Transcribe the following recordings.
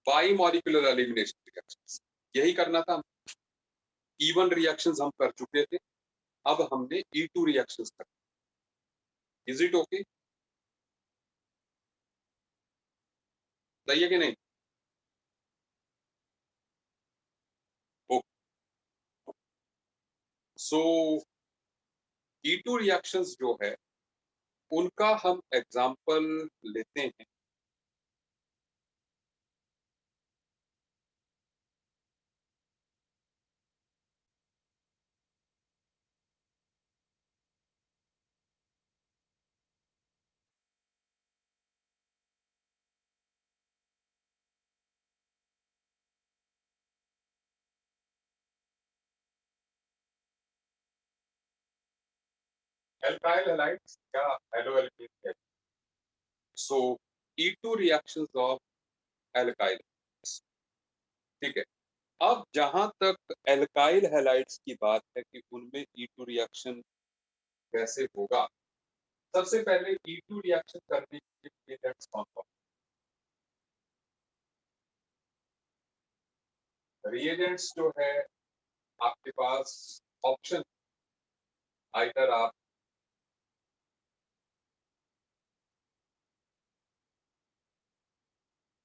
By molecular elimination reactions, यही करना था। E1 रिएक्शंस हम कर चुके थे, अब हमने E2 रिएक्शंस कर। Is it okay? सही है कि नहीं? सो E2 रिएक्शंस जो है उनका हम एग्जाम्पल लेते हैं। एल्काइल हैलाइड्स या हेलोएल्कीन। सो E2 रिएक्शंस ऑफ एल्काइल, ठीक है। अब जहां तक एल्काइल हैलाइड्स की बात है कि उनमें E2 रिएक्शन कैसे होगा, सबसे पहले E2 रिएक्शन करने के लिए रिएजेंट्स कौन कौन? रिएजेंट्स जो है आपके पास ऑप्शन, आइदर आप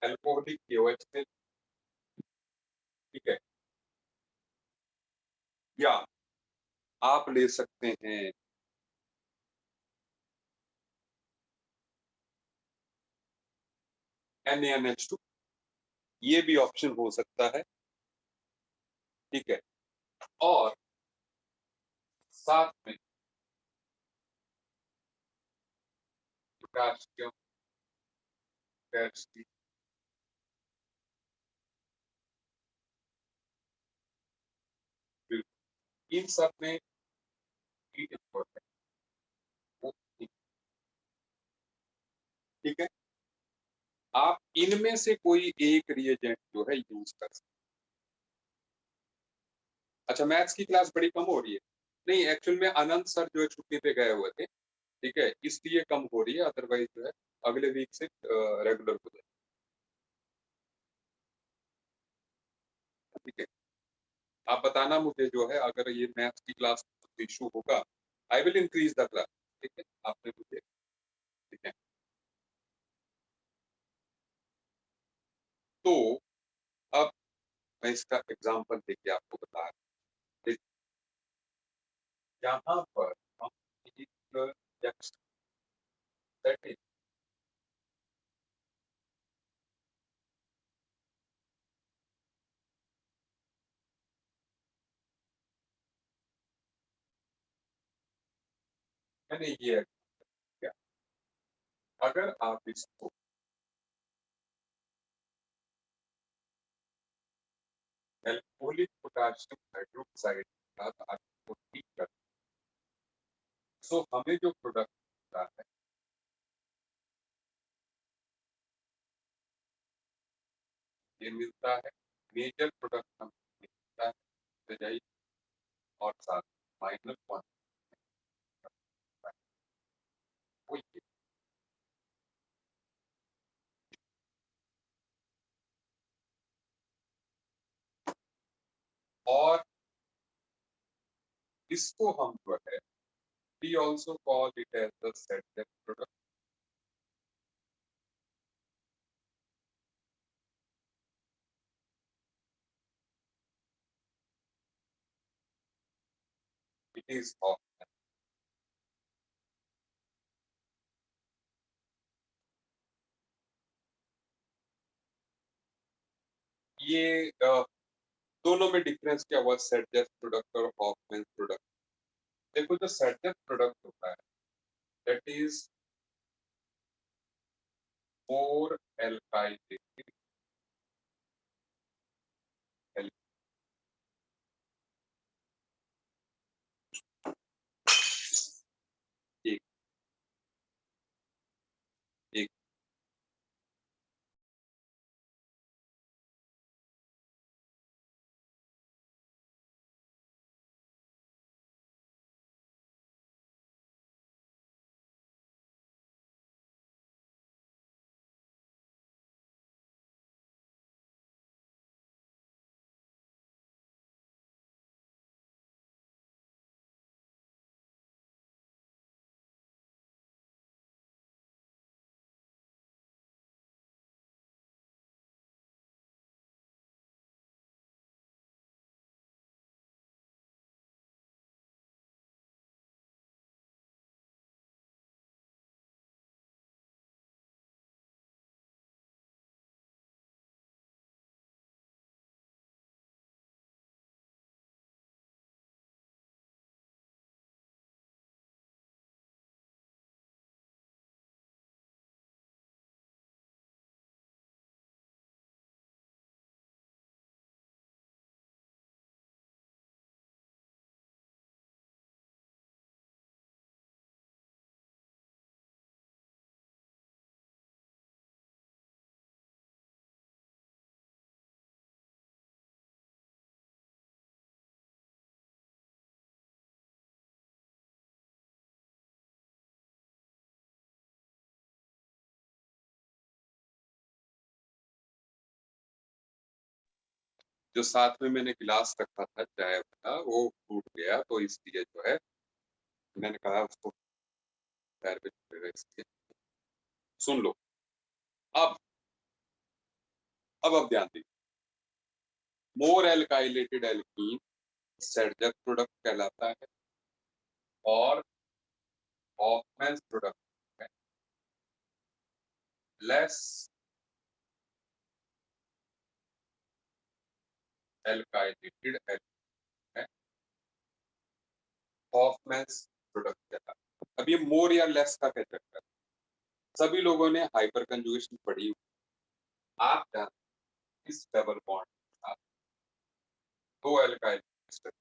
एल्कोहलिक KOH से, ठीक है, या आप ले सकते हैं NaNH2, ये भी ऑप्शन हो सकता है, ठीक है। और साथ में पोटाशियम, कैल्शियम, इन सब में हीट इम्पोर्टेंट, ठीक है। आप इनमें से कोई एक रिएजेंट जो है यूज कर सकते। अच्छा, मैथ्स की क्लास बड़ी कम हो रही है? नहीं, एक्चुअल में अनंत सर जो है छुट्टी पे गए हुए थे, ठीक है, इसलिए कम हो रही है, अदरवाइज जो है अगले वीक से रेगुलर हो जाए, ठीक है। आप बताना मुझे जो है, अगर ये मैथ्स की क्लास इशू होगा, I will increase the class, ठीक है, आपने मुझे, ठीक है। तो अब मैं इसका एग्जांपल देके आपको बता रहा हूं। यहाँ पर हम एक जंक्शन, दैट इज, मैंने ये किया। अगर आप इसको एल्कोहलिक पोटेशियम हाइड्रोक्साइड के साथ आपको ठीक कर, सो हमें जो प्रोडक्ट मिलता है, ये मिलता है, मेजर प्रोडक्ट हमें मिलता है और साथ माइनर वन, वो ये। और इसको हम जो है we also call it as the set product. It is of, ये दोनों में डिफरेंस क्या हुआ, सेट प्रोडक्ट और हॉफमैन प्रोडक्ट? देखो, जो सेट प्रोडक्ट होता है दैट इज 4 एल्काइल एक एक जो साथ में मैंने गिलास रखा था चाय वाला वो टूट गया, तो इसलिए जो है मैंने कहा उसको पैर पे छुएगा इसलिए। सुन लो। अब अब ध्यान दीजिए। मोर एल्काइलेटेड एल्कीन सेडजक प्रोडक्ट कहलाता है और हॉफमैन्स प्रोडक्ट है लेस एल्काइलेटेड एल्कीन है हॉफमैन्स प्रोडक्ट कहलाता है। अब ये मोर या लेस का क्या चक्कर है? सभी लोगों ने हाइपर कंजुगेशन पढ़ी। आप जानते हैं इस डबल बॉन्ड के साथ दो एल्काइल एस्टर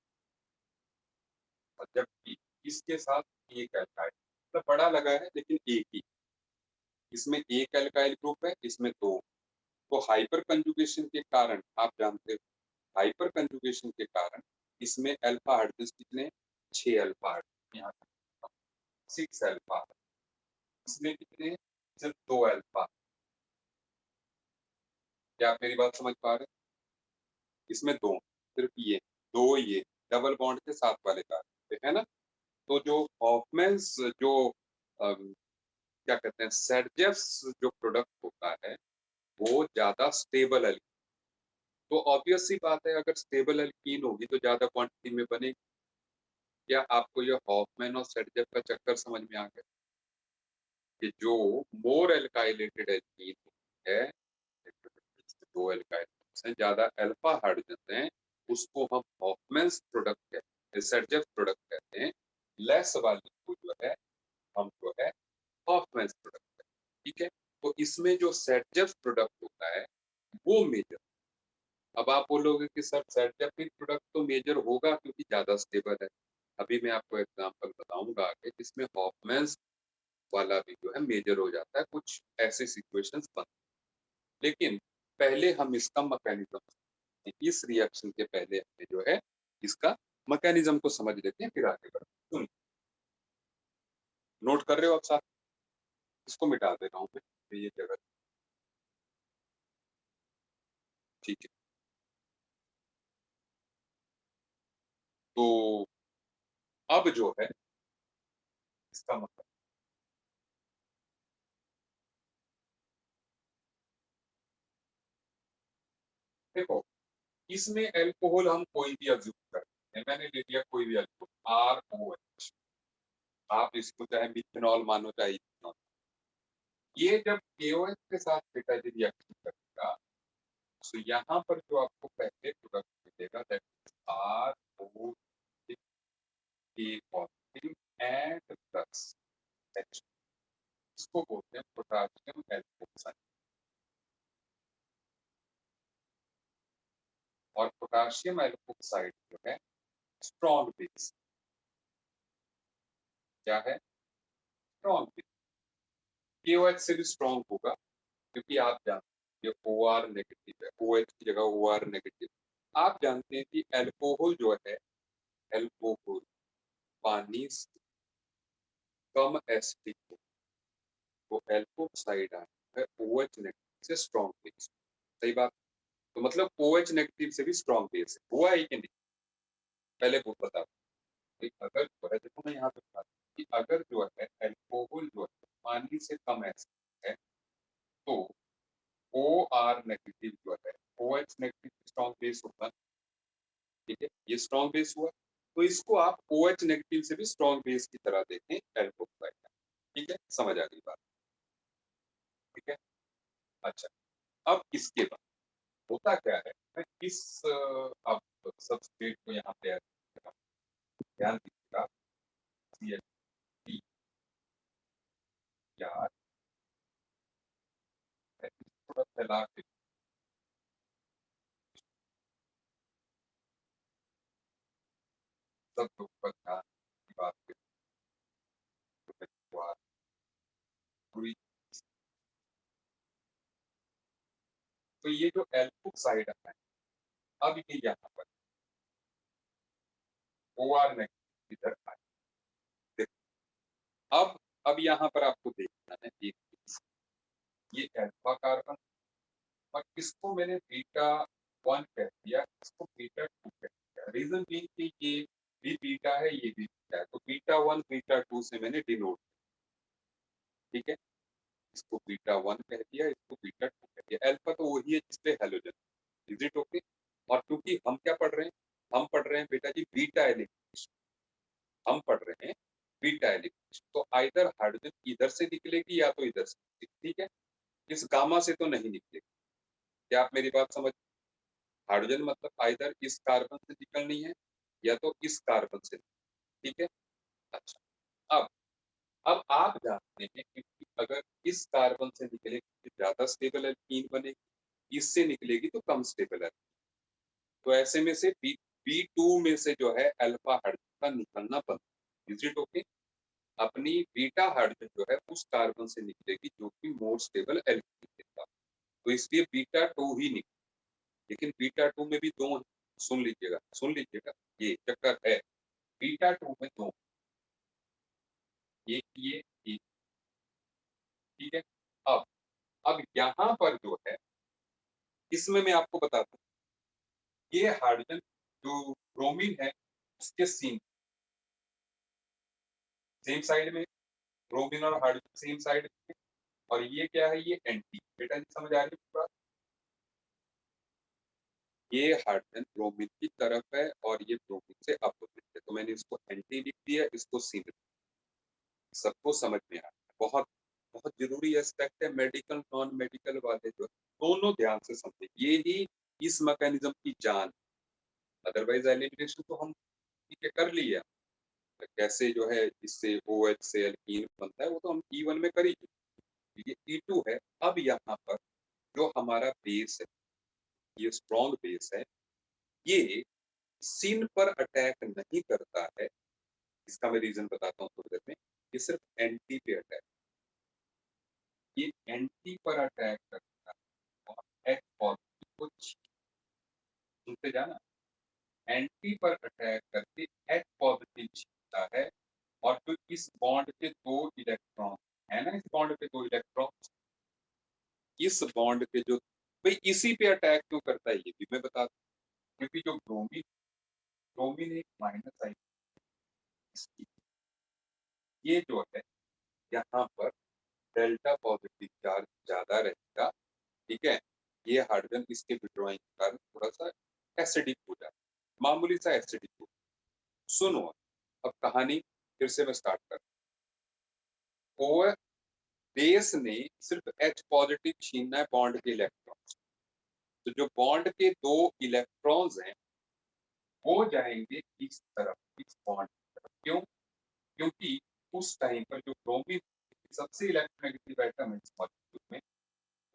और जबकि इसके साथ एक एल्काइल मतलब बड़ा लगा है लेकिन एक ही, इसमें एक एल्काइल ग्रुप है इसमें दो। तो हाइपर कंजुगेशन के कारण आप जानते हो, हाइपर कंजुगेशन के कारण इसमें अल्फा हाइड्रोजन कितने, 6 अल्फा हाइड्रोजन, यहाँ 6 अल्फा, इसमें कितने, सिर्फ 2 अल्फा। क्या आप मेरी बात समझ पा रहे हैं? इसमें दो, सिर्फ ये दो, ये डबल बॉन्ड के साथ वाले कार्बन है ना। तो जो हॉफमैन्स जो क्या कहते हैं सेडजेफ्स जो प्रोडक्ट होता है वो ज्यादा स्टेबल एल्कीन। तो ऑब्वियस सी बात है अगर स्टेबल एल्कीन होगी तो ज्यादा क्वांटिटी में बनेगी। क्या आपको ये हॉफमैन और सेडजेफ का चक्कर समझ में आ गया कि जो मोर एल्काइलेटेड एल्कीन है, दो एल्काइल हैं, ज्यादा अल्फा हाइड्रोजन हैं, उसको हम हॉफमैन्स प्रोडक्ट कहते हैं, सेडजेफ प्रोडक्ट कहते हैं। लेस वाली को जो है हम जो है हॉफमैन्स प्रोडक्ट है। ठीक है। तो इसमें जो सेडजेफ प्रोडक्ट होता है वो मेजर। अब आप बोलोगे कि सर सेडजेफ प्रोडक्ट तो मेजर होगा क्योंकि ज्यादा स्टेबल है। अभी मैं आपको एग्जांपल बताऊंगा आगे जिसमें हॉफमैन्स वाला भी जो है मेजर हो जाता है, कुछ ऐसे सिचुएशंस बन। लेकिन पहले हम इसका मैकेनिज्म, इस रिएक्शन के पहले हमें जो है इसका मैकेनिज्म को समझ लेते हैं फिर आगे बढ़ते हैं। नोट कर रहे हो आप साथ? इसको मिटा दे रहा हूँ मैं, तो ये जगह ठीक है। तो अब जो है इसका मतलब देखो, इसमें अल्कोहल हम कोई भी अज्यूम करते हैं। मैंने ले लिया कोई भी अल्कोहल ROH, आप इसको चाहे मिथेनॉल मानो चाहे इथेनॉल। ये जब KOH के साथ बेटा जी रिएक्शन करेगा तो यहाँ पर जो आपको पहले प्रोडक्ट मिलेगा that is ROH positive and plus H, इसको बोलते हैं पोटासियम एल्कोक्साइड। और पोटासियम एल्कोक्साइड जो है स्ट्रॉन्ग बेस, क्या है, स्ट्रॉन्ग बेस। KOH से भी स्ट्रॉन्ग होगा क्योंकि आप जानते हैं ये OR नेगेटिव है, OH की जगह OR नेगेटिव। आप जानते हैं कि अल्कोहल जो है, अल्कोहल पानी से कम एसिडिक हो, तो एल्कोक्साइड आता है OH नेगेटिव से स्ट्रॉन्ग बेस। सही बात। तो मतलब OH नेगेटिव से भी स्ट्रॉन्ग बेस है, हुआ है कि नहीं? पहले वो बता कि अगर जो है, देखो मैं यहाँ पे बता कि अगर जो है अल्कोहल जो है पानी से कम एसिडिक है तो OR नेगेटिव जो है OH नेगेटिव स्ट्रॉन्ग बेस होता है। ठीक है, ये स्ट्रॉन्ग बेस हुआ। तो इसको आप OH नेगेटिव से भी स्ट्रॉन्ग बेस की तरह देखें एल्कोक्साइड। ठीक है, समझ आ गई बात? ठीक है। अच्छा, अब इसके बाद होता क्या है, मैं इस अब सबस्ट्रेट को यहाँ पे add कर रहा हूं। ध्यान दीजिएगा CH3 या थोड़ा फैला के सब लोग पर ध्यान की बात करें पूरी। तो ये जो एल्कोक्साइड है अब ये यहाँ पर OR नेगेटिव इधर आए। देखो, अब यहाँ पर आपको देखना है एक चीज, ये अल्फा कार्बन और इसको मैंने बीटा 1 कह दिया, इसको बीटा 2 कह दिया। रीजन बीइंग कि ये भी बीटा है, ये भी बीटा है, तो बीटा 1 बीटा 2 से मैंने डिनोट, ठीक है। इसको बीटा 1 कह दिया, इसको बीटा 2 कह दिया। अल्फा तो वही है जिसपे हैलोजन, इज इट ओके। और क्योंकि हम क्या पढ़ रहे हैं, हम पढ़ रहे हैं बेटा जी बीटा एलिमिनेशन, हम पढ़ रहे हैं बीटा एलिमिनेशन, तो आइदर हाइड्रोजन इधर से निकलेगी या तो इधर से, ठीक है। इस गामा से तो नहीं निकलेगी। क्या आप मेरी बात समझ, हाइड्रोजन मतलब आइदर इस कार्बन से निकलनी है या तो इस कार्बन से, ठीक है। अच्छा, अब आप जानते हैं कि अगर इस कार्बन से निकलेगी तो ज्यादा स्टेबल एल्कीन बनेगी, इससे निकलेगी तो कम स्टेबल एल्कीन। तो ऐसे में से बी टू में से जो है अल्फा हाइड्रोजन का निकलना बंद, इज इट ओके। अपनी बीटा हाइड्रोजन जो है उस कार्बन से निकलेगी जो कि मोर स्टेबल एल्कीन देता, तो इसलिए बीटा 2 ही निकले। लेकिन बीटा 2 में भी दो हैं, सुन लीजिएगा, ये चक्कर है। बीटा 2 में दो, ये एक, ठीक है। अब अब यहाँ पर जो है, इसमें मैं आपको बताता हूँ, ये हाइड्रोजन जो ब्रोमीन है उसके सेम साइड में, ब्रोमीन और हाइड्रोजन सेम साइड में, और ये क्या है, ये एंटी, बेटा जी समझ आ रही है पूरा। ये हाइड्रोजन ब्रोमीन की तरफ है और ये ब्रोमीन से अपोजिट है, तो मैंने इसको एंटी लिख दिया, इसको सी लिख दिया। सबको समझ में आ रहा है, बहुत बहुत जरूरी एस्पेक्ट है, मेडिकल नॉन मेडिकल वाले जो दोनों ध्यान से समझे, ये ही इस मैकेनिज्म की जान। अदरवाइज एलिमिनेशन तो हम ठीक है कर लिया, कैसे जो है इससे ओ एच से एल्कीन बनता है वो तो हम E1 में कर ही चुके। ये E2 है। अब यहाँ पर जो हमारा बेस है, ये स्ट्रॉन्ग बेस है, ये सिन पर अटैक नहीं करता है। इसका मैं रीजन बताता हूँ थोड़ी देर में। ये सिर्फ एंटी पे अटैक, ये एंटी पर अटैक करता है और एच पॉजिटिव को सुनते जाना, एंटी पर अटैक करके एच पॉजिटिव छीनता है। और जो इस बॉन्ड के दो इलेक्ट्रॉन है ना, इस बॉन्ड के दो इलेक्ट्रॉन, इस बॉन्ड के जो, भाई इसी पे अटैक क्यों करता है ये भी मैं बता दूं। क्योंकि जो ब्रोमीन, ब्रोमीन एक माइनस आई, इसकी ये जो है यहाँ पर डेल्टा पॉजिटिव चार्ज ज्यादा रहेगा, ठीक है। ये हाइड्रोजन इसके विड्रॉइंग के कारण थोड़ा सा एसिडिक हो जाता है, मामूली सा एसिडिक हो। सुनो, अब कहानी फिर से मैं स्टार्ट कर, ओ बेस ने सिर्फ H पॉजिटिव छीनना है बॉन्ड के इलेक्ट्रॉन, तो जो बॉन्ड के दो इलेक्ट्रॉन्स हैं वो जाएंगे इस तरफ, इस बॉन्ड की तरफ। क्यों? क्योंकि उस टाइम पर जो ब्रोमीन सबसे इलेक्ट्रोनेगेटिव एटम है इस मॉलिक्यूल में,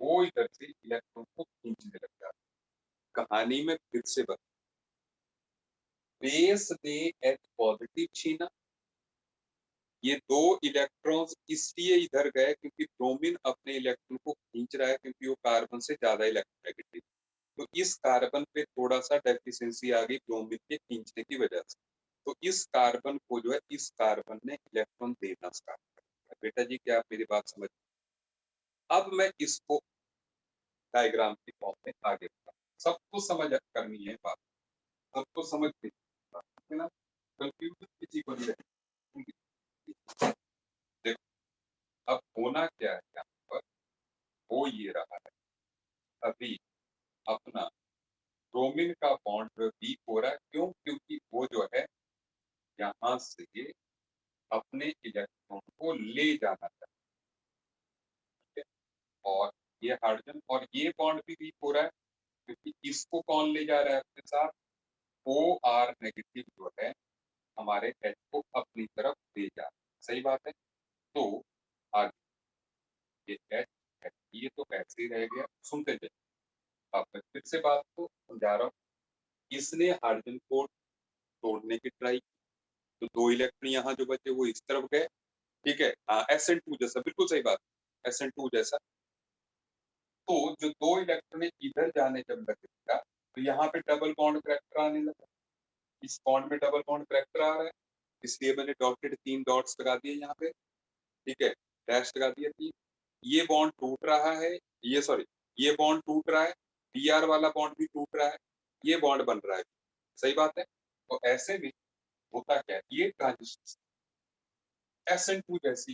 वो इधर से इलेक्ट्रॉन को खींचने लग जाता है। कहानी में फिर से बता, बेस ने H पॉजिटिव छीना, ये दो इलेक्ट्रॉन्स इसलिए इधर गए क्योंकि ब्रोमीन अपने इलेक्ट्रॉन को खींच रहा है, क्योंकि वो कार्बन से ज्यादा इलेक्ट्रोनेगेटिव, तो इस कार्बन पे थोड़ा सा डेफिशिएंसी आ गई ब्रोमीन के खींचने की वजह से। तो इस कार्बन को जो है, इस कार्बन ने इलेक्ट्रॉन देना स्टार्ट कर दिया। बेटा जी क्या आप मेरी बात समझ, अब मैं इसको डायग्राम की फॉर्म में आगे बढ़ा, सबको समझ करनी है बात, सबको समझ में है ना, कंफ्यूजन किसी को नहीं रहे। देखो अब होना क्या है यहाँ पर, वो ये रहा है, अभी अपना ब्रोमीन का बॉन्ड वीक हो रहा है। क्यों? क्योंकि वो जो है यहाँ से अपने इलेक्ट्रॉन को ले जाना चाहिए, ठीक है। और ये हाइड्रोजन और ये बॉन्ड भी वीक हो रहा है क्योंकि इसको कौन ले जा रहा है अपने साथ, ओ आर नेगेटिव जो है हमारे एच को अपनी तरफ ले जा रहा है। सही बात है। तो आगे ये एच है, ये तो ऐसे ही रह गया, सुनते जाइए। अब मैं फिर से बात को समझा रहा हूँ। इसने हाइड्रोजन को तोड़ने की ट्राई की, तो दो इलेक्ट्रॉन यहाँ जो बचे वो इस तरफ गए, ठीक है। हाँ SN2 जैसा, बिल्कुल सही बात, SN2 जैसा। तो जो दो इलेक्ट्रॉन इधर जाने जब लगेगा तो यहाँ पे डबल बॉन्ड करैक्टर आने लगा, इस बॉन्ड में डबल बॉन्ड करैक्टर आ रहा है, इसलिए मैंने डॉटेड 3 डॉट्स लगा दिए यहाँ पे, ठीक है, डैश लगा दिया 3। ये बॉन्ड टूट रहा है, ये सॉरी, ये बॉन्ड टूट रहा है, बी आर वाला बॉन्ड भी टूट रहा है, ये बॉन्ड बन रहा है, सही बात है। तो ऐसे में होता क्या है, ये ट्रांजिशन SN2 जैसी,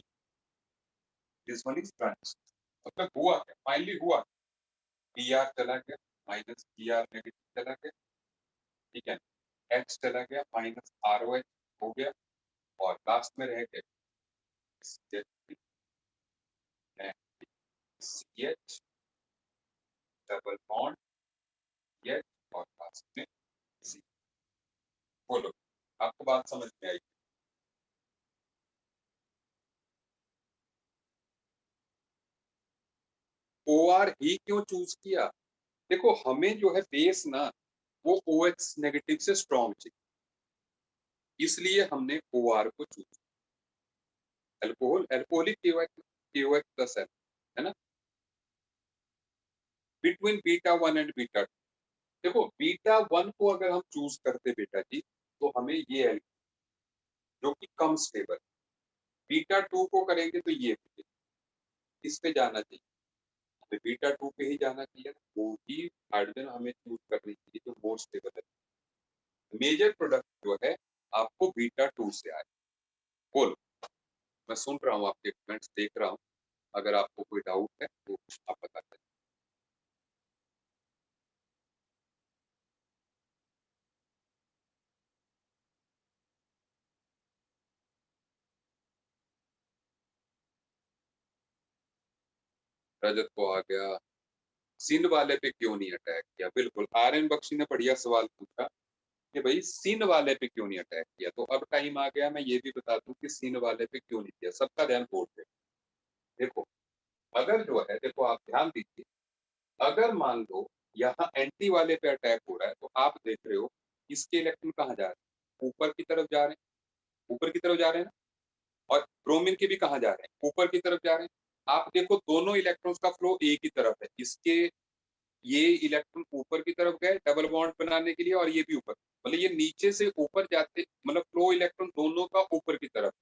दिस वन इज ट्रांजिशन। मतलब हुआ क्या, फाइनली हुआ, बी आर चला गया, माइनस बी आर नेगेटिव चला गया, ठीक है, एच चला गया, माइनस आर ओ एच हो गया, और लास्ट में रह गया C H double bond H, और लास्ट में सी। बोलो, आपको बात समझ में आई? ओ आर ही क्यों चूज किया? देखो हमें जो है बेस ना, वो ओ एच नेगेटिव से स्ट्रॉन्ग चाहिए, इसलिए हमने ओ आर को choose. Alcohol alcoholic KOH plus है ना, between beta one and beta two. देखो बीटा वन को अगर हम चूज करते बेटा जी, तो हमें ये एल्कोहल जो कि कम स्टेबल, बीटा टू को करेंगे तो ये इस पे जाना चाहिए, हमें बीटा टू पे ही जाना चाहिए, वो ही हाइड्रोजन हमें चूज करनी चाहिए जो मोर स्टेबल है। मेजर प्रोडक्ट जो है आपको बीटा टू से आए। बोल, मैं सुन रहा हूँ, आपके कमेंट्स देख रहा हूँ, अगर आपको कोई डाउट है तो आप बता सकते हैं। रजत को आ गया, सिंध वाले पे क्यों नहीं अटैक किया? बिल्कुल, आर्यन बख्शी ने बढ़िया सवाल पूछा कि भाई सिंध वाले पे क्यों नहीं अटैक किया। तो अब टाइम आ गया, मैं ये भी बता दूं कि सिंध वाले पे क्यों नहीं किया। सबका ध्यान बोर्ड पे। देखो, अगर जो है, देखो आप ध्यान दीजिए, अगर मान लो यहाँ एंटी वाले पे अटैक हो रहा है, तो आप देख रहे हो इसके इलेक्ट्रॉन कहाँ जा रहे हैं? ऊपर की तरफ जा रहे हैं, ऊपर की तरफ जा रहे हैं ना। और ब्रोमीन के भी कहाँ जा रहे हैं? ऊपर की तरफ जा रहे हैं। आप देखो दोनों इलेक्ट्रॉन्स का फ्लो एक ही तरफ है, इसके ये इलेक्ट्रॉन ऊपर की तरफ गए डबल बॉन्ड बनाने के लिए, और ये भी ऊपर, मतलब ये नीचे से ऊपर जाते, मतलब फ्लो इलेक्ट्रॉन दोनों का ऊपर की तरफ।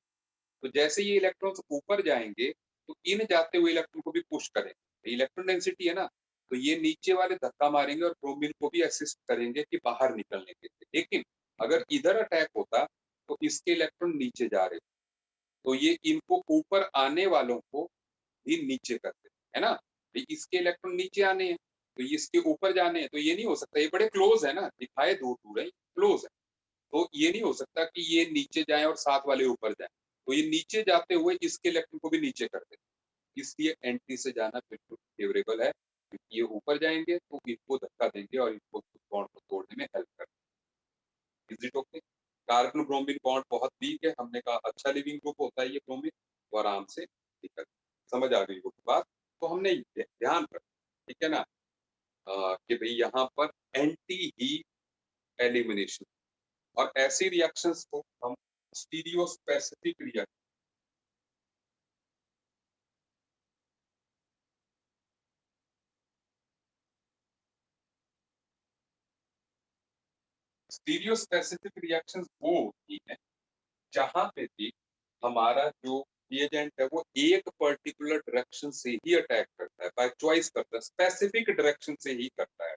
तो जैसे ये इलेक्ट्रॉन्स ऊपर जाएंगे, तो इन जाते हुए इलेक्ट्रॉन को भी पुश करेंगे, इलेक्ट्रॉन डेंसिटी है ना, तो ये नीचे वाले धक्का मारेंगे और ब्रोमीन को भी असिस्ट करेंगे कि बाहर निकलने के लिए। लेकिन अगर इधर अटैक होता, तो इसके इलेक्ट्रॉन नीचे जा रहे, तो ये इनको ऊपर आने वालों को भी नीचे करते है ना। तो इसके इलेक्ट्रॉन नीचे आने हैं, तो इसके ऊपर जाने हैं, तो ये नहीं हो सकता, ये बड़े क्लोज है ना, दिखाए दूर दूर है, क्लोज है। तो ये नहीं हो सकता कि ये नीचे जाए और साथ वाले ऊपर जाए, तो ये नीचे जाते हुए इसके इलेक्ट्रॉन को भी नीचे कर देते, इसलिए एंटी से जाना बिल्कुल फेवरेबल है, क्योंकि ये ऊपर जाएंगे तो इनको धक्का देंगे और इनको बॉन्ड को तोड़ने में हेल्प करेंगे। Is it okay? Carbon bromine bond बहुत वीक है, हमने कहा अच्छा लिविंग ग्रुप होता है ये ब्रोमीन, तो आराम से निकल। समझ आ गई वो बात? तो हमने ध्यान रखा, ठीक है ना, कि भाई यहाँ पर एंटी ही एलिमिनेशन, और ऐसी रिएक्शंस को हम stereo specific reaction, stereo specific reactions वो होती है जहां पे भी हमारा जो रिएजेंट है वो एक पर्टिकुलर डायरेक्शन से ही अटैक करता है, बाय चॉइस करता है, स्पेसिफिक डायरेक्शन से ही करता है,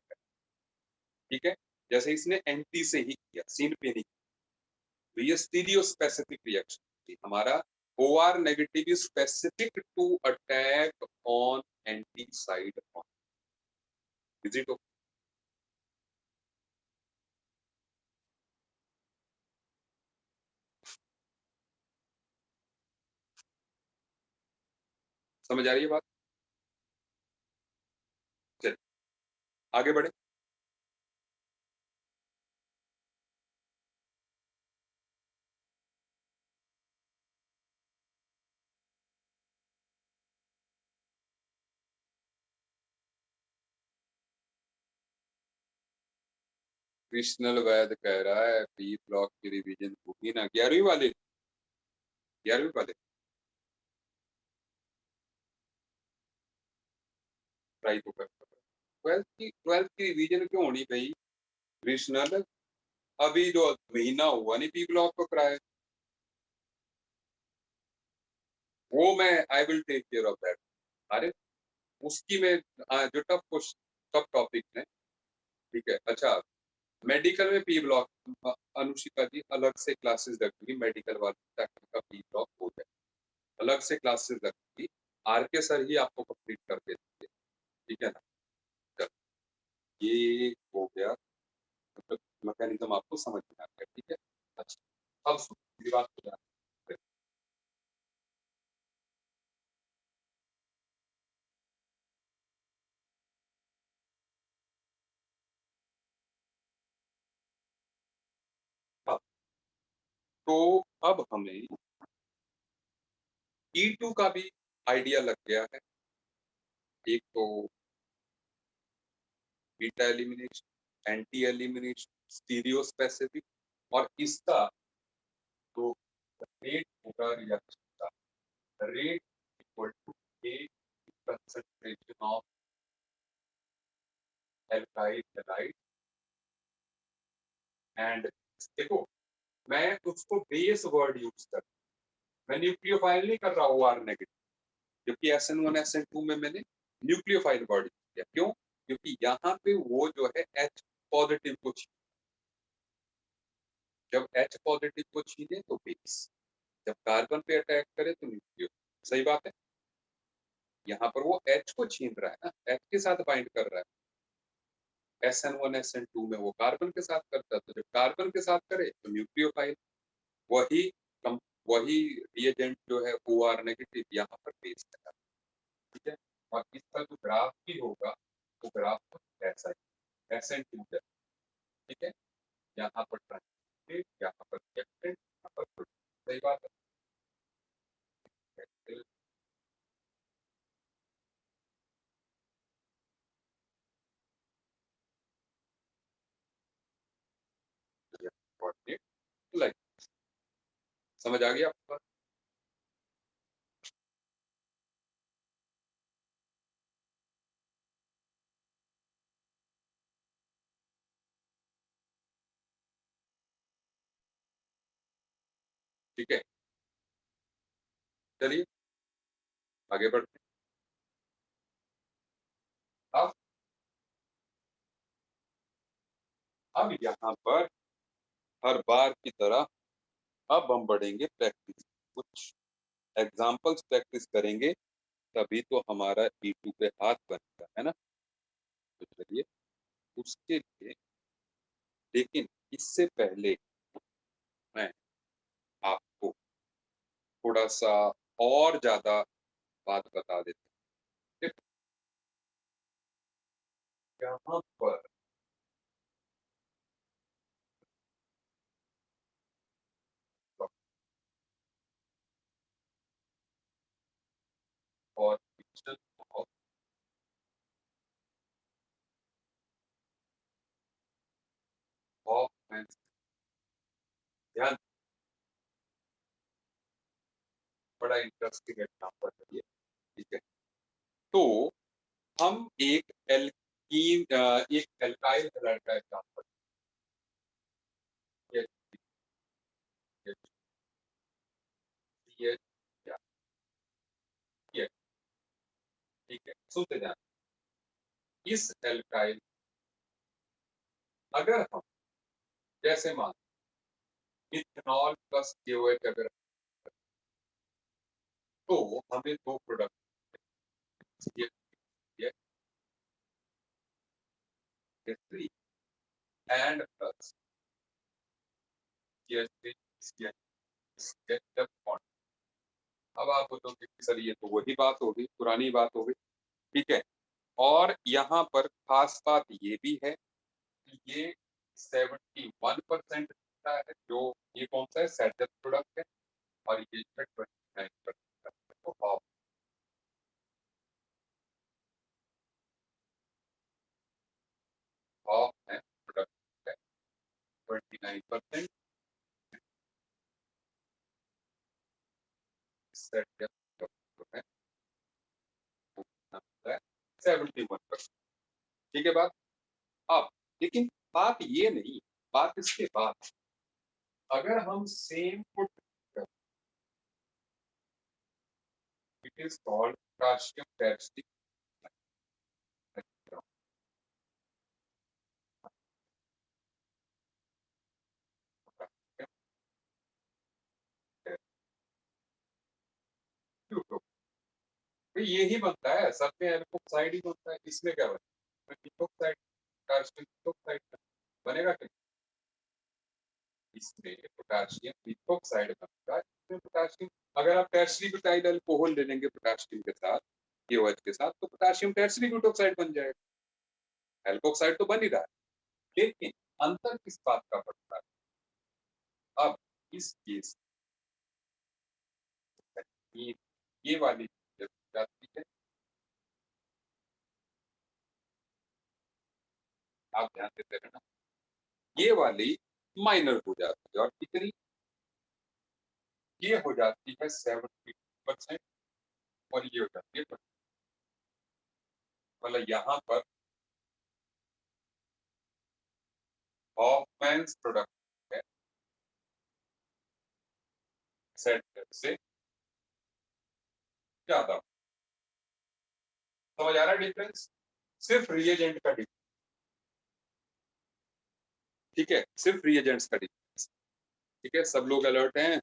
ठीक है। जैसे इसने एंटी से ही किया, सीन पे नहीं, तो ये स्टीरियो स्पेसिफिक रिएक्शन हमारा O R negative is specific to attack on anti side on. Is it? समझ आ रही है बात? चलिए आगे बढ़े। कृष्णल वैद कह रहा है बी ब्लॉक की रिवीजन होगी ना 11वीं वाले, 11वीं वाले ट्राई तो कर, 12th की रिवीजन क्यों होनी भाई कृष्णल? अभी जो महीना हुआ नहीं बी ब्लॉक को कराए, वो मैं I will take care of that. अरे उसकी में जो टफ टॉपिक है ठीक है। अच्छा, मेडिकल में पी ब्लॉक अनुशिका जी अलग से क्लासेस रखूंगी, मेडिकल वाली ताकि का पी ब्लॉक हो जाए, अलग से क्लासेस रखूंगी, आर के सर ही आपको कंप्लीट कर देंगे, ठीक है ना। चलो, ये हो गया, मतलब मैकेनिज्म आपको समझ में आ गया, ठीक है। अच्छा, अब सुनो, मेरी बात को ध्यान से। अब तो अब हमें E2 का भी आइडिया लग गया है। एक तो beta elimination, anti elimination, stereo specific, और इसका जो रेट होगा रिएक्शन का, rate equal to A concentration of alkyl halide and, देखो मैं उसको बेस वर्ड यूज कर, मैं न्यूक्लियोफाइल नहीं कर रहा हूँ आर नेगेटिव, जबकि SN1 SN2 में मैंने न्यूक्लियोफाइल वर्ड यूज किया। क्यों? क्योंकि यहाँ पे वो जो है H पॉजिटिव को छीने, जब H पॉजिटिव को छीने तो बेस, जब कार्बन पे अटैक करे तो न्यूक्लियो, सही बात है। यहाँ पर वो H को छीन रहा है ना, H के साथ बाइंड कर रहा है। SN1 SN2 में वो कार्बन के साथ करता है, तो जब कार्बन के साथ करे तो न्यूक्लियोफाइल, वही कम, वही रिएजेंट जो है OR नेगेटिव यहाँ पर बेस है, ठीक है। और इसका जो ग्राफ भी होगा वो ग्राफ ऐसा ही, SN2 है, ठीक है। यहाँ पर ट्रांजिट, यहाँ पर रिएक्टेंट, यहाँ पर product। सही बात है। लाइक, समझ आ गया आपको? ठीक है, चलिए आगे बढ़ते हैं। अब यहाँ पर हर बार की तरह अब हम बढ़ेंगे प्रैक्टिस, कुछ एग्जाम्पल्स प्रैक्टिस करेंगे, तभी तो हमारा E2 पे हाथ बनेगा, है ना। तो चलिए उसके लिए, लेकिन इससे पहले मैं आपको थोड़ा सा और ज्यादा बात बता देता हूँ। यहाँ पर और ऑफ ऑफ ध्यान, बड़ा इंटरेस्टिंग एग्जाम्पल है ये, ठीक है। तो हम एक एल्कीन, एक एल्काइल हैलाइड का एग्जाम्पल, ठीक है, सुनते जाए। इस एल्काइल, अगर हम जैसे मान इथेनॉल प्लस KOH अगर, तो हमें दो प्रोडक्ट एंड प्लस अब आप बोलोगे कि सर ये तो वही बात होगी, पुरानी बात होगी, ठीक है। और यहाँ पर खास बात ये भी है कि ये 71% है, जो ये कौन सा है, सेटल प्रोडक्ट है, और ये 29%। तो ऑफ है प्रोडक्ट है 29%, सेटल है 71%, ठीक है बात। अब लेकिन बात ये नहीं, बात इसके बाद, अगर हम same put, it is called potassium peroxide, तो ये ही बनता है, सब में एल्कोक्साइड ही बनता है, इसमें क्या बनेगा? इथोक्साइड, पोटेशियम इथोक्साइड बनेगा क्या? इसमें पोटेशियम इथोक्साइड बनेगा, इसमें पोटेशियम, अगर आप टर्शरी ब्यूटाइल अल्कोहल ले लेंगे पोटेशियम के साथ, KOH के साथ, तो पोटेशियम टर्शरी ब्यूटोक्साइड बन जाएगा। एल्कोक्साइड तो बन ही रहा है, लेकिन अंतर किस बात का पड़ता है? अब इस केस में ये वाली चीज़ जाती है, आप ध्यान देते रहना, ये वाली माइनर हो जाती है, और कितनी? ये हो जाती है 70%, और ये हो जाती है 20%। मतलब यहाँ पर हॉफमैन्स प्रोडक्ट है सेट से ज्यादा। समझ आ रहा है डिफरेंस? सिर्फ रिएजेंट का डिफरेंस, ठीक है, सिर्फ रिएजेंट्स का डिफरेंस। ठीक है, सब लोग अलर्ट हैं,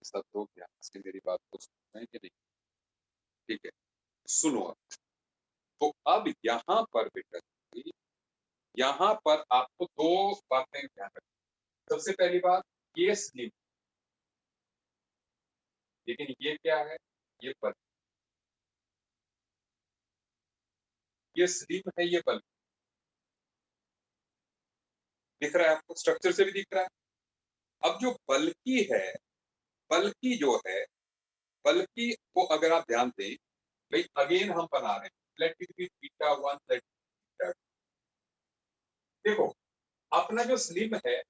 सब लोग ध्यान से मेरी बात को सुन रहे हैं कि नहीं? ठीक है, सुनो अब। तो अब यहाँ पर बेटा जी, यहाँ पर आपको दो बातें ध्यान रखनी। सबसे पहली बात, ये स्लिम, लेकिन ये क्या है? ये बल्क। ये स्लिम है, ये बल्क। दिख रहा है आपको? स्ट्रक्चर से भी दिख रहा है। अब जो बल्की है, बल्की जो है, बल्कि को अगर आप ध्यान दें, भाई अगेन हम बना रहे हैं, let it be beta 1, let beta 2। देखो, अपना जो स्लिम है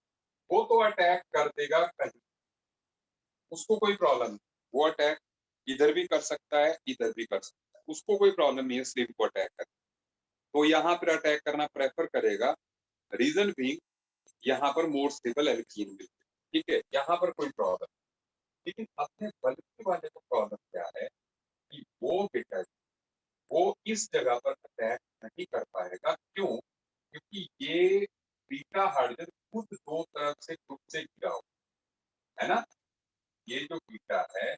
वो तो अटैक कर देगा कहीं, उसको कोई प्रॉब्लम नहीं। वो अटैक इधर भी कर सकता है, इधर भी कर सकता है, उसको कोई प्रॉब्लम नहीं है स्लिम को अटैक कर। तो यहाँ पर अटैक करना प्रेफर करेगा, रीजन भी यहाँ पर मोर स्टेबल एल्कीन मिलते, ठीक है, यहाँ पर कोई प्रॉब्लम। लेकिन अपने बल्कि वाले को प्रॉब्लम क्या है कि वो बेटा, वो इस जगह पर अटैक नहीं कर पाएगा। क्यों? क्योंकि ये बीटा हाइड्रोजन खुद दो तरफ से ग्रुप से घिरा हो, है ना? ये जो बीटा है,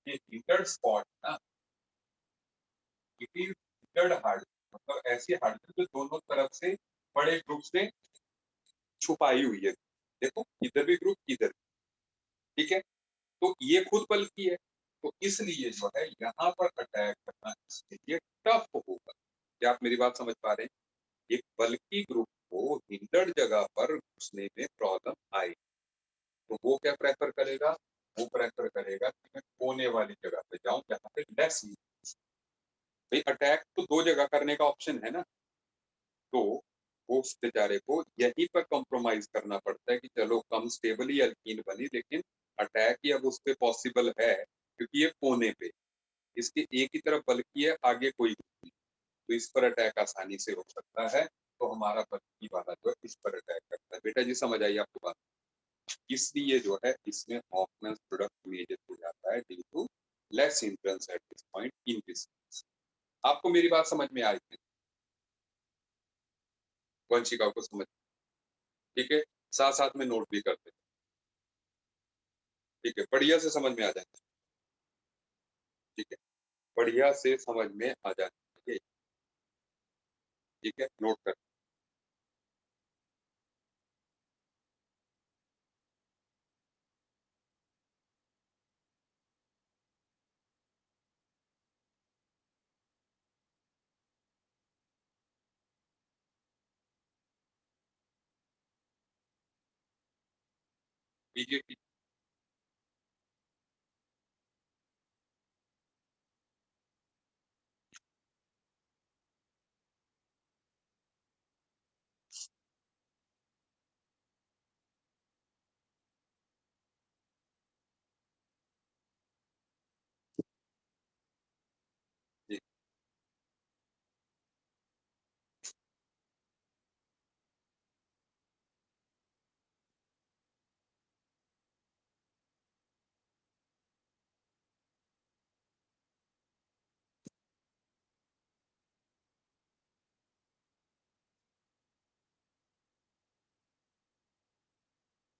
ये हिंडर्ड स्पॉट ना, इट इज हिंडर्ड हाइड्रोजन, मतलब ऐसी हाइड्रोजन जो दोनों तरफ से बड़े ग्रुप से छुपाई हुई है। देखो, इधर भी ग्रुप, इधर भी, ठीक है। तो ये खुद बल्कि है, तो इसलिए जो है यहाँ पर अटैक करना इसके लिए टफ होगा। क्या आप मेरी बात समझ पा रहे हैं? एक बल्कि ग्रुप को हिंडर्ड जगह पर घुसने में प्रॉब्लम आए, तो वो क्या प्रेफर करेगा? वो प्रेफर करेगा कि मैं कोने वाली जगह पे जाऊं जहां पे लेस। भाई अटैक तो दो जगह करने का ऑप्शन है ना, तो वो उस बेचारे को यहीं पर कॉम्प्रोमाइज करना पड़ता है कि चलो कम स्टेबल ही अल्कीन बनी, लेकिन अटैक ही अब उस पे पॉसिबल है, क्योंकि ये कोने पे, इसके एक ही तरफ बल्कि है, आगे कोई नहीं, तो इस पर अटैक आसानी से हो सकता है। तो हमारा बल्कि वाला जो है इस पर अटैक करता है। बेटा जी समझ आई आपको बात? इसलिए जो है इसमें हॉफमैन्स प्रोडक्ट मेजर हो जाता है due to less hindrance at this point in this. आपको मेरी बात समझ में आई है? वंशिका को समझ? ठीक है, साथ साथ में नोट भी करते हैं, ठीक है, बढ़िया से समझ में आ जाए, ठीक है, बढ़िया से समझ में आ जाए, ठीक है, नोट कर। बीजेपी जी,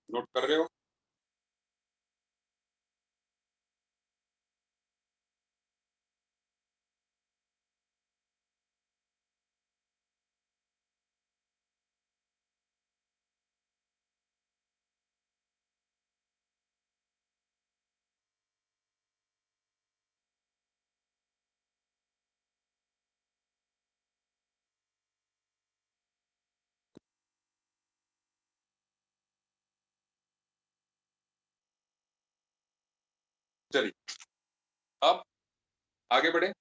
नोट कर रहे हो? अब आगे बढ़े,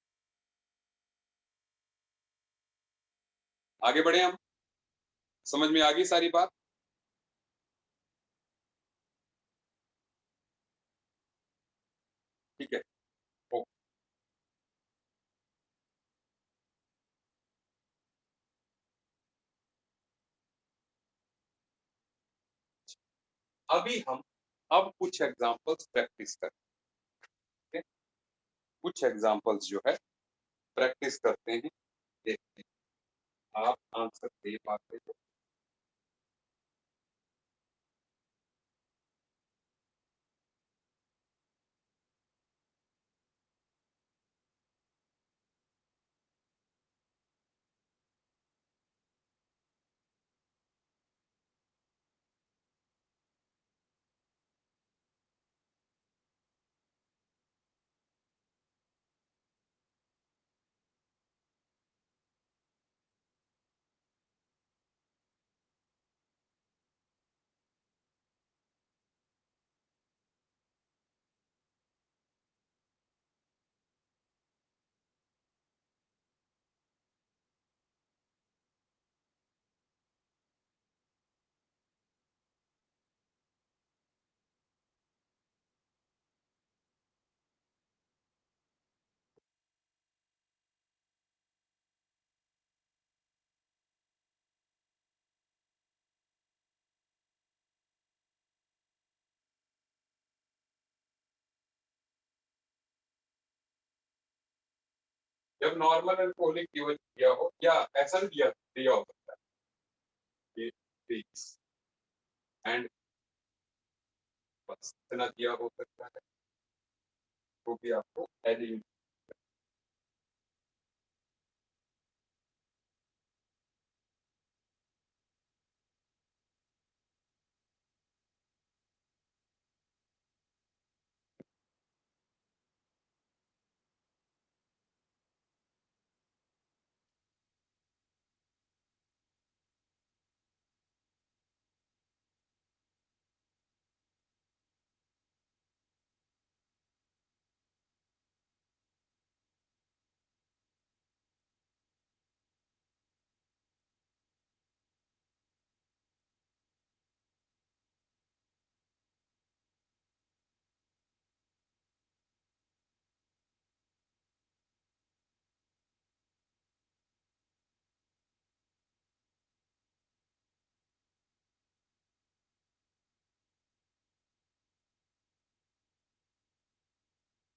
आगे बढ़े हम। समझ में आ गई सारी बात? ठीक है। ओके। अभी हम अब कुछ एग्जांपल्स प्रैक्टिस करते हैं। कुछ एग्जांपल्स जो है प्रैक्टिस करते हैं, देखते हैं आप आंसर दे पाते हो। जब नॉर्मल अल्कोहलिक यूज किया हो, या ऐसा भी दिया दिया हो सकता है कि एंड बस इतना दिया हो सकता है, तो भी आपको एलिमिनेट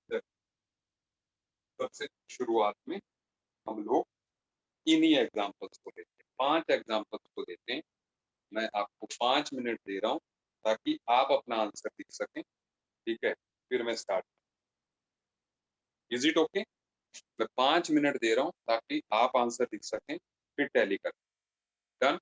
कर। सबसे शुरुआत में हम लोग इन्हीं एग्जांपल्स को लेते हैं, 5 एग्जांपल्स को लेते हैं। मैं आपको 5 मिनट दे रहा हूँ ताकि आप अपना आंसर लिख सकें। ठीक है, फिर मैं स्टार्ट। Is it okay? मैं 5 मिनट दे रहा हूँ ताकि आप आंसर लिख सकें, फिर टैली कर। Done.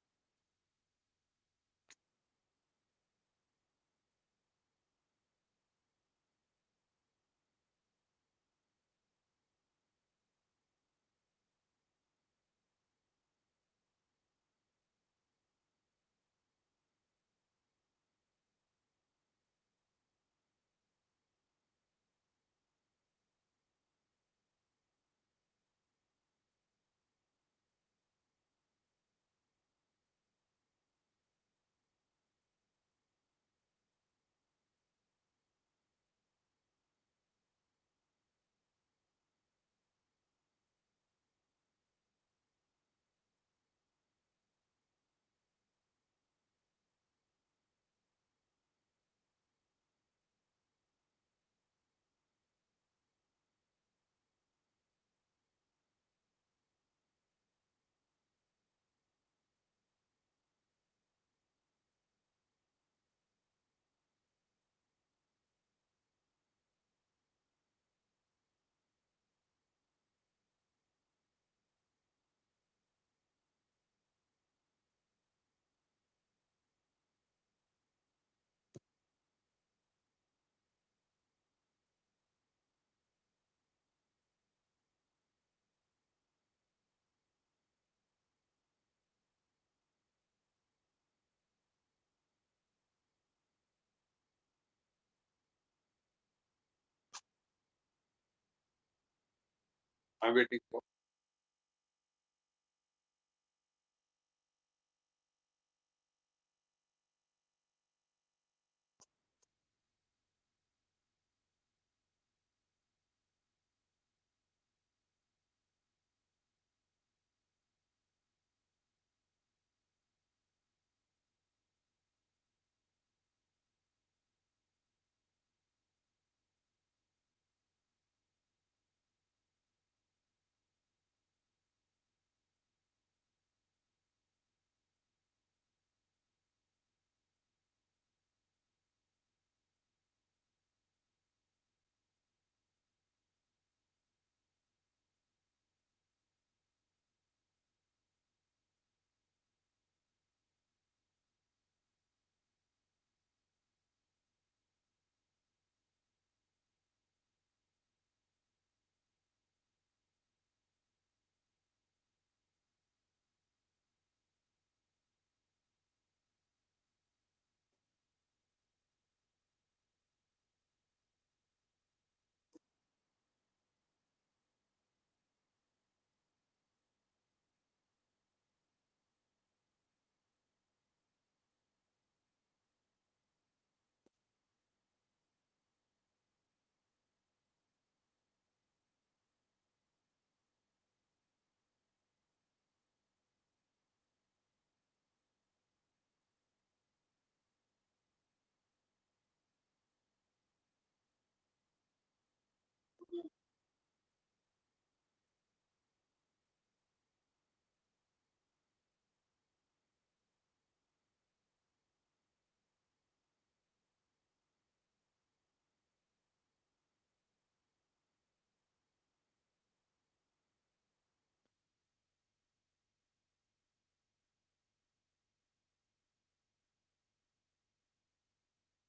I am waiting for.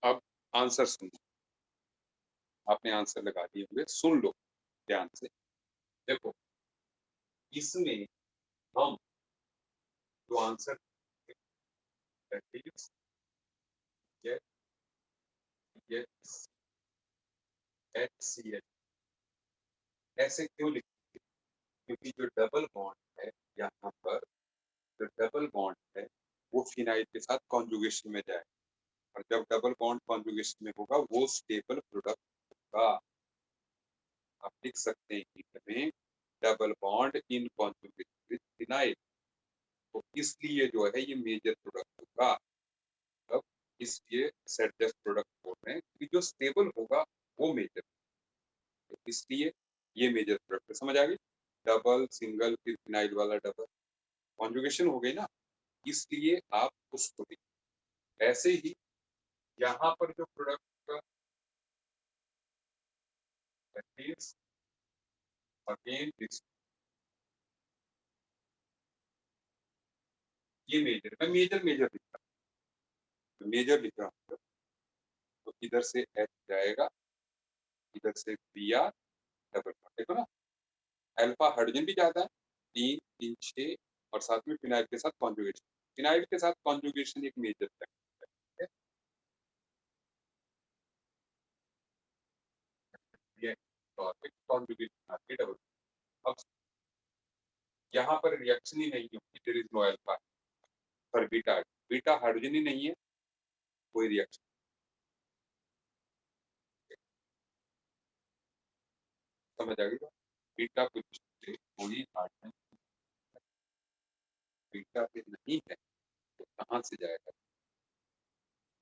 अब आंसर सुन, आपने आंसर लगा दिए होंगे, सुन लो ध्यान से। देखो इसमें हम जो आंसर ये ये HCl ऐसे क्यों लिखते हैं? क्योंकि जो डबल बॉन्ड है यहाँ पर, जो डबल बॉन्ड है वो फिनाइल के साथ कॉन्जुगेशन में जाए, और जब डबल बॉन्ड कॉन्जुगेशन में होगा वो स्टेबल प्रोडक्ट होगा। आप लिख सकते हैं कि में double bond in conjugation with phenyl, तो इसलिए जो है ये मेजर प्रोडक्ट होगा। अब इसलिए सेट प्रोडक्ट बोल रहे हैं कि जो स्टेबल होगा वो मेजर, तो इसलिए ये मेजर प्रोडक्ट समझ आ गई। डबल सिंगल फिर फिनाइल वाला डबल कॉन्जुगेशन हो गई ना, इसलिए आप उसको लिखें। ऐसे ही यहाँ पर जो प्रोडक्ट is again this, ये मेजर, मैं मेजर मेजर लिख रहा हूँ, मेजर लिख रहा हूँ। तो इधर से H जाएगा, इधर से Br डबल बॉन्ड, देखो ना अल्फा हाइड्रोजन भी जाता है 3 3 6, और साथ में फिनाइल के साथ कॉन्जुगेशन, फिनाइल के साथ कॉन्जुगेशन एक मेजर फैक्टर है। ये टॉपिक कॉन्जुगेशन आपके डबल। अब यहाँ पर रिएक्शन ही नहीं होगी, देयर इज नो अल्फा पर बीटा, बीटा हाइड्रोजन ही नहीं है, कोई रिएक्शन। समझ आ गई बात? बीटा कुछ से कोई हाइड्रोजन, बीटा पे नहीं है तो कहाँ से जाएगा?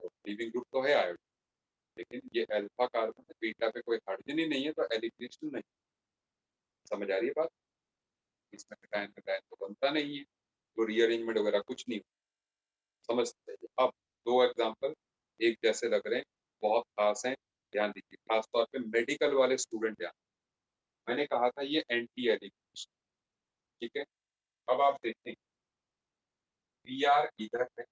तो लीविंग ग्रुप तो है आयोडीन, लेकिन ये अल्फा कार्बन है, बीटा पे कोई हाइड्रोजन ही नहीं है तो एलिमिनेशन नहीं। समझ आ रही है बात? इसमें कैटायन कैटायन तो बनता नहीं है, तो रीअरेंजमेंट वगैरह कुछ नहीं समझ सकते हैं। अब दो एग्जांपल एक जैसे लग रहे हैं, बहुत खास हैं, ध्यान दीजिए, खास तौर पे मेडिकल वाले स्टूडेंट ध्यान। मैंने कहा था ये एंटी एलिमिनेशन, ठीक है। अब आप देखें बी आर इधर है,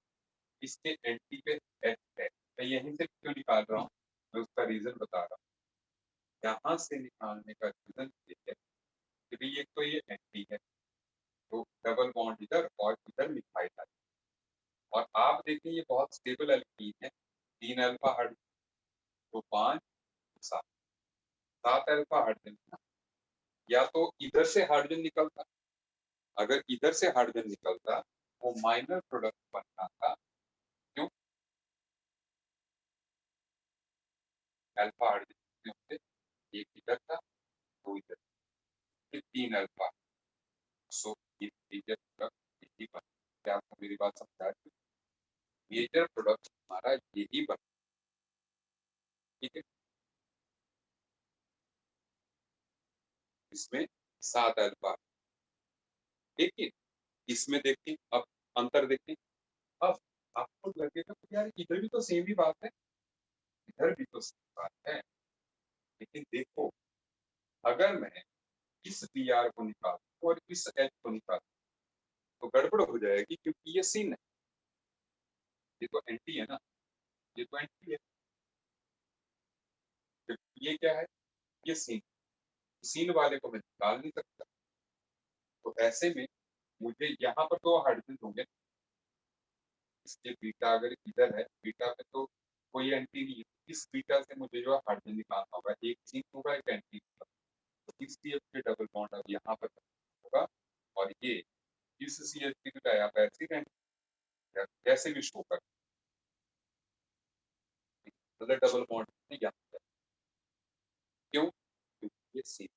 इसके एंटी पे एच है, मैं यहीं से क्यों निकाल रहा हूँ, मैं उसका रीजन बता रहा हूँ। यहाँ से निकालने का रीजन ये है कि भाई एक तो ये एंटी है, तो डबल बॉन्ड इधर और इधर मिथाइल है, और आप देखें ये बहुत स्टेबल एल्कीन है, 3 अल्फा हाइड्रोजन, तो 5 7 7 अल्फा हाइड्रोजन, या तो इधर से हाइड्रोजन निकलता, अगर इधर से हाइड्रोजन निकलता वो माइनर प्रोडक्ट बनना था। क्यों? अल्फा हाइड्रोजन होते, एक इधर था, दो इधर, फिर तीन अल्फा। सो ये मेजर प्रोडक्ट यही बन, क्या आपको मेरी बात समझ आ रही है? मेजर प्रोडक्ट हमारा यही बन, ठीक है। इसमें 7 अल्फा, लेकिन इसमें देखें, अब अंतर देखें। अब आपको लगेगा कि यार इधर भी तो सेम ही बात है, इधर भी तो सेम बात है, लेकिन देखो अगर मैं इस बी आर को निकालूं और इस एच को निकालूं तो गड़बड़ हो जाएगी, क्योंकि ये सीन है, ये तो एंटी है ना, ये तो एंटी है, क्योंकि ये क्या है, ये सीन, सीन वाले को मैं निकाल नहीं सकता। तो ऐसे में मुझे यहाँ पर तो हाइड्रोजन होंगे, इसके बीटा अगर इधर है, बीटा पे तो कोई एंटी नहीं है, इस बीटा से मुझे जो है हाइड्रोजन निकालना होगा, एक सीन होगा एक एंटी होगा। तो इस सी एच के डबल बॉन्ड अब यहाँ पर होगा, और ये इस सी एच की का आप ऐसे कैसे भी शो कर, मतलब डबल बॉन्ड यहाँ पर। क्यों? क्योंकि ये सी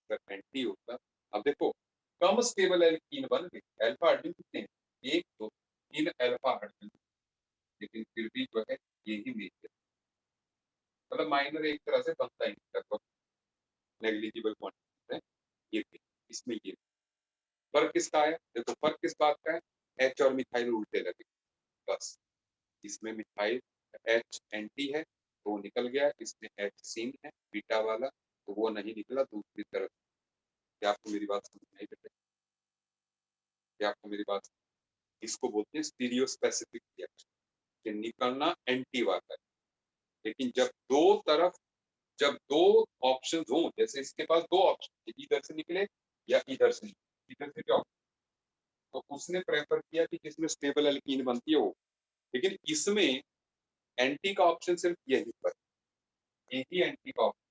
एंटी होगा। अब देखो कम स्टेबल एल्कीन बन गए, अल्फा हाइड्रोजन कितने हैं, एक दो तीन अल्फा हाइड्रोजन, लेकिन फिर भी जो है यही मेजर, मतलब माइनर एक तरह से बनता ही नहीं, लगभग नेग्लिजिबल क्वांटिटी है ये भी, इसमें ये फर्क किसका है, देखो फर्क किस बात का है, एच और मिथाइल उल्टे लगे, बस इसमें मिथाइल एच एंटी है तो वो निकल गया, इसमें एच सीन है बीटा वाला तो वो नहीं निकला दूसरी तरफ। क्या आपको मेरी बात समझ नहीं बेटे? क्या आपको मेरी बात, इसको बोलते हैं स्टीरियो स्पेसिफिक रिएक्शन, कि निकलना एंटी वाला है, लेकिन जब दो तरफ, जब दो ऑप्शन हो, जैसे इसके पास दो ऑप्शन, इधर से निकले या इधर से निकले, इधर से क्या, तो उसने प्रेफर किया कि जिसमें स्टेबल एल्कीन बनती है वो, लेकिन इसमें एंटी का ऑप्शन सिर्फ यही पर, यही एंटी का ऑप्शन,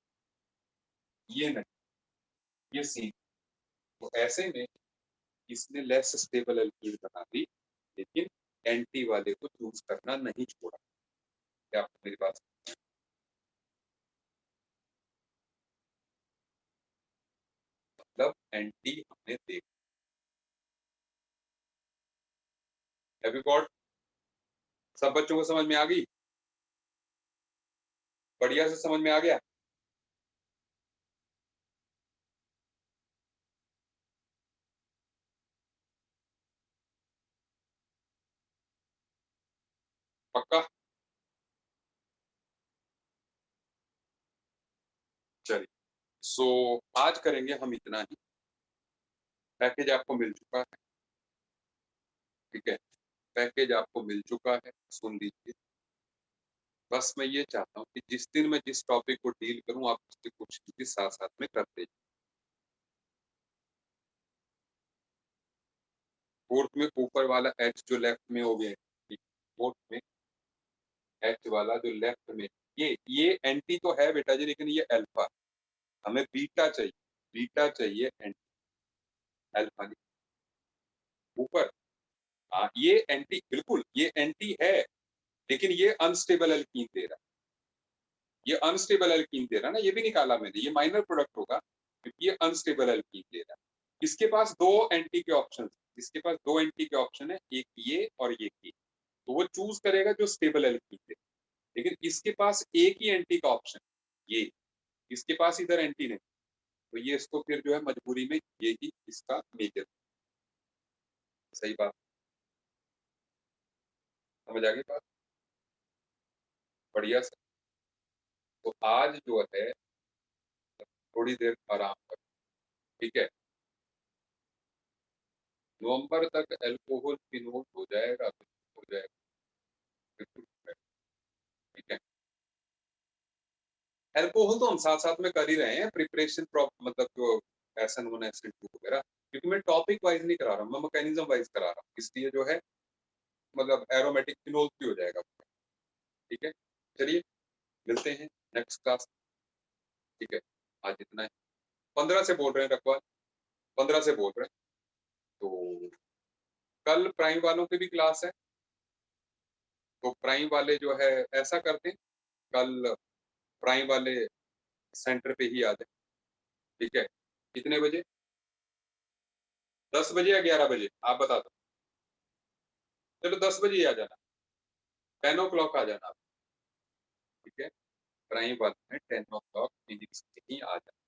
ये नहीं, ये सी। तो ऐसे में इसने लेस स्टेबल एल्कीन बना दी, लेकिन एंटी वाले को चूज करना नहीं छोड़ा। क्या आपको मेरी बात, मतलब एंटी हमने देख, हैव यू गॉट, सब बच्चों को समझ में आ गई, बढ़िया से समझ में आ गया? पक्का? चलिए, सो आज करेंगे हम इतना ही, पैकेज आपको मिल चुका है, ठीक है, पैकेज आपको मिल चुका है, सुन लीजिए। बस मैं ये चाहता हूँ कि जिस दिन मैं जिस टॉपिक को डील करूँ आप उसकी कोशिश भी साथ साथ में करते जाइए। फोर्थ में ऊपर वाला एच जो लेफ्ट में हो गया, फोर्थ में एच वाला जो लेफ्ट में, ये एंटी तो है बेटा जी, लेकिन ये अल्फा, हमें बीटा चाहिए, बीटा चाहिए एंटी, अल्फा नहीं। ऊपर हाँ ये एंटी, बिल्कुल ये एंटी है, लेकिन ये अनस्टेबल एल्कीन दे रहा है, ये अनस्टेबल एल्कीन दे रहा है ना, ये भी निकाला मैंने, ये माइनर प्रोडक्ट होगा क्योंकि ये अनस्टेबल एल्कीन दे रहा है। इसके पास दो एंटी के ऑप्शन, इसके पास दो एंटी के ऑप्शन है, एक ये और ये, तो वो चूज करेगा जो स्टेबल एल्कीन दे, लेकिन इसके पास एक ही एंटी का ऑप्शन, ये, इसके पास इधर एंटी नहीं, तो ये इसको फिर जो है मजबूरी में ये ही इसका मेजर, सही बात, समझ आ गई बात, बढ़िया से। तो आज जो है थोड़ी देर आराम कर, ठीक है, नवंबर तक अल्कोहल फिनोल हो जाएगा, हो जाएगा, बिल्कुल हो जाएगा, ठीक है। अल्कोहल तो हम साथ साथ में कर ही रहे हैं प्रिपरेशन, मतलब जो SN1 SN2 वगैरह, क्योंकि मैं टॉपिक वाइज नहीं करा रहा हूँ, मैं मैकेनिज्म वाइज करा रहा हूँ, इसलिए जो है मतलब एरोमेटिक फिनोल भी हो जाएगा, ठीक है। चलिए मिलते हैं नेक्स्ट क्लास, ठीक है, आज इतना है। 15 से बोल रहे हैं रखवाल, 15 से बोल रहे हैं। तो कल प्राइम वालों की भी क्लास है, तो प्राइम वाले जो है ऐसा करते हैं, कल प्राइम वाले सेंटर पे ही आ जाए, ठीक है? कितने बजे? 10 बजे या 11 बजे? आप बता दो। चलो 10 बजे ही आ जाना, 10 o'clock आ जाना आप, ठीक है? प्राइम वाले में 10 o'clock फिजिक्स में ही आ जाना।